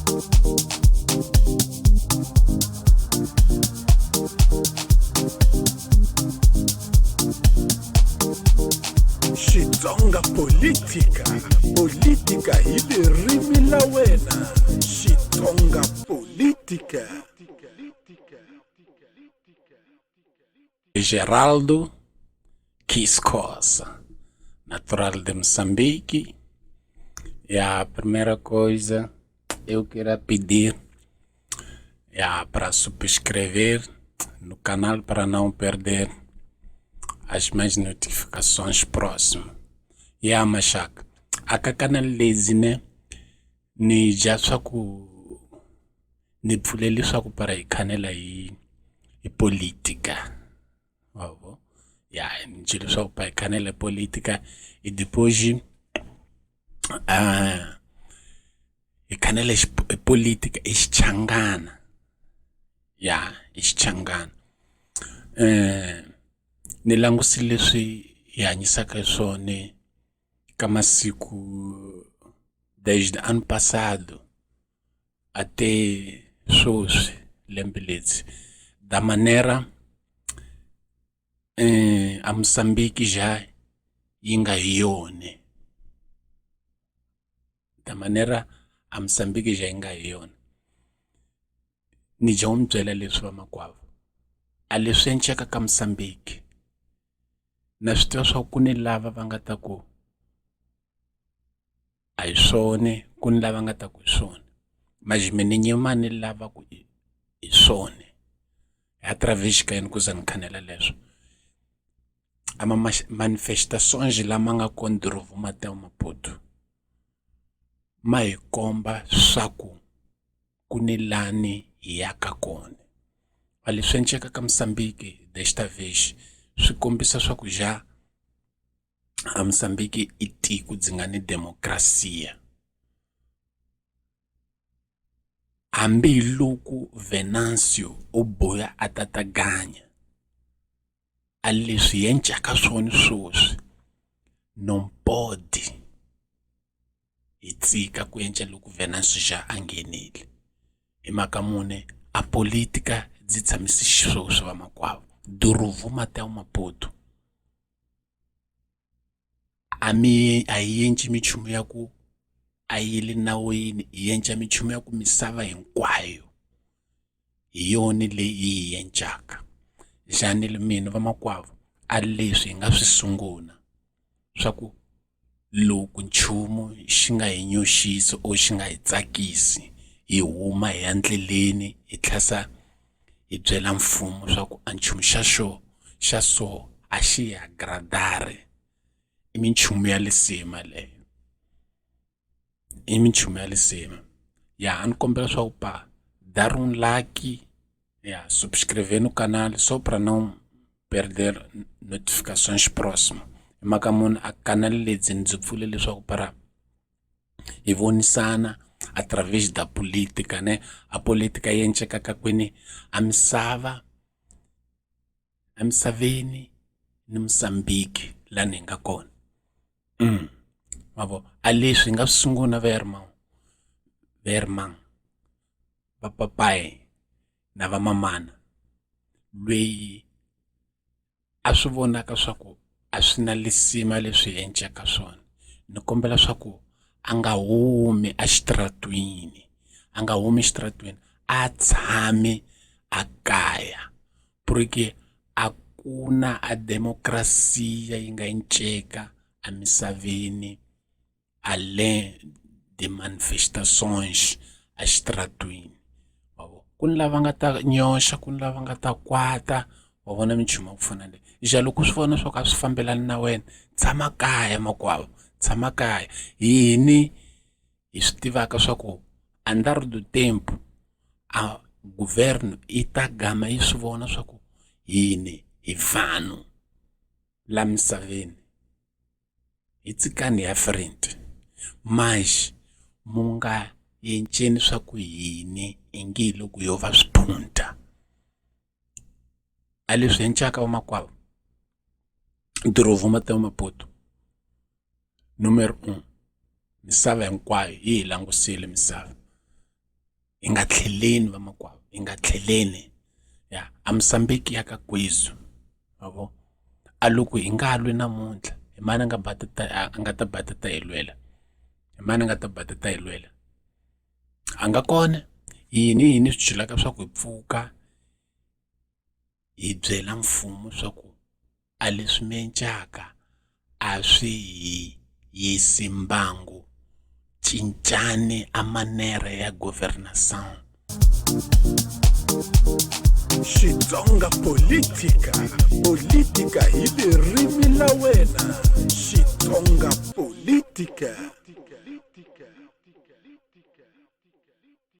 Xitsonga politika, politika hi ririmi la wena. Xitsonga politika. Geraldo Quiscosa, natural de Moçambique. E a primeira coisa eu quero pedir para subscrever no canal para não perder as minhas notificações próximas. Machaka aka canal lezi ne ni dya swaku ni pfuleli swaku para hi khanela hi politika wavo ni dyile swaku para hi khanela hi politika e depois hi khanela hi politika i xichangana i xichangana ni langusile leswi hi hanyisaka swone ka masiku desde ano passado até sweswi lembe ledzi da maneira a Moçambique já yi nga hi yone, da maneira a Moçambique já yi nga hi yone. Ni dya n'wi byela leswi vamakwavo a leswi endleka ka Moçambique na swi tiva swa ku ni lava va nga ta ku a hi swone, ku ni lava nga ta ku hi swone, majime ni nyima ni lava ku hi swone através ka yini ku za ni khanela leswo ama manifestações lama nga ko Ndorovu Mateo Maputo ma hi komba swaku ku ni lani hi yaka kona. A leswi endleka ka Moçambique desta vez swi kombisa swaku já a Moçambique i tiko dzi nga ni demokrasia, hambiloko Venancio o boya a tataganya a leswi hi endlaka swona swoswi non pode hi tsika ku endla loko Venancio já a nghenile hi mhaka mune a politika dzi tshamise swoswi vamakwavo. Ndorovu Mateo Maputo a hi endli minchumu ya ku a yi le nawini, hi endla minchumu ya ku misava hinkwayo hi yona leyi hi endlaka. Xanile mina vamakwavo a leswi hi nga swi sungula swa ku loko nchumu xi nga hi nyoxisi o xi nga hi tsakisi hi huma hi ya ndleleni hi tlhasa hi byela mfumo swa ku a nchumu xa so a xi hi agradari. I minchumu ya lisima leyo, i minchumu ya lisima. A ni kombela swa ku pa dar um like, subscrever no canal só para não perder notificações próximas. Hi mhaka munhu a canal ledzi ndzi pfule leswaku para hi vonisana através da política, né? A política yi endlekaka kwini a misaveni ni Moçambique lani hi nga kona. Mavo a leswi hi nga swi sungula vermang va papai na va mamana lweyi a swi vonaka swa ku a swi na lisima leswi hi endleka swona. Ni kombela swa ku a nga humi exitaratwini, a tshame a kaya porque a ku na a demokrasia yi nga enceka a misaveni além de manifestações exitaratwini. Ku ni lava nga ta nyoxa, ku ni lava nga ta kwata, wa vona minchumu ya ku fana leyi. Ja loko swi vona swa ku a swi fambelani na wena tshama kaya makwavo, tshama kaya. Hini hi swi tivaka swa ku andar do tempo a governo i ta gama yi swi vona swa ku hini hi vanhu la misaveni hi tsikani ya frente, mas mu nga enceni swa ku hini hi nge loko yo va swiphunta. A leswi endlaka vamakwavo Ndorovu Mateo Maputo numero 1 misava hinkwayo yi hi langusile misava hi nga tlheleni vamakwavo, hi nga tlheleni ya a Mozambique ya ka Gwezu yabo a loko hi nga lwi namuntlha hi mani a nga ta batata hi lwela, hi mani a nga ta batata hi lwela, a nga kona yini swi chilaka swa ku hi pfuka hi byela mfumo swa ku a leswi mi endlaka a swi hi yisi mbangu, cincani a manere ya governance. Xitsonga Politika, politika hi ririmi la wena. Xitsonga Politika.